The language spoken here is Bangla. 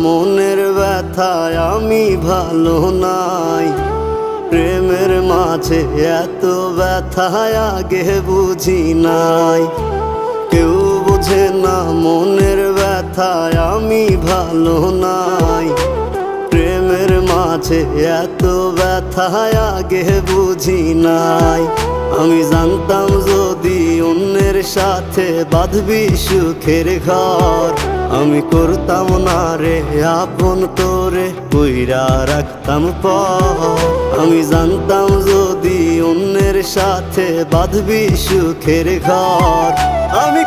মনের ব্যথায় আমি ভালো নাই। প্রেমের মাঝে এত ব্যথায় আগে বুঝি নাই। কেউ বোঝে না মনের ব্যথায় আমি ভালো নাই। প্রেমের মাঝে এত ব্যথায় আগে বুঝি নাই। আমি জানতাম যদি অন্যের সাথে বাঁধবি সুখের ঘর, আমি করতাম না রে আপন তোরে কইরা রাখতাম পর। আমি জানতাম যদি অন্যের সাথে বাঁধবি সুখের ঘর, আমি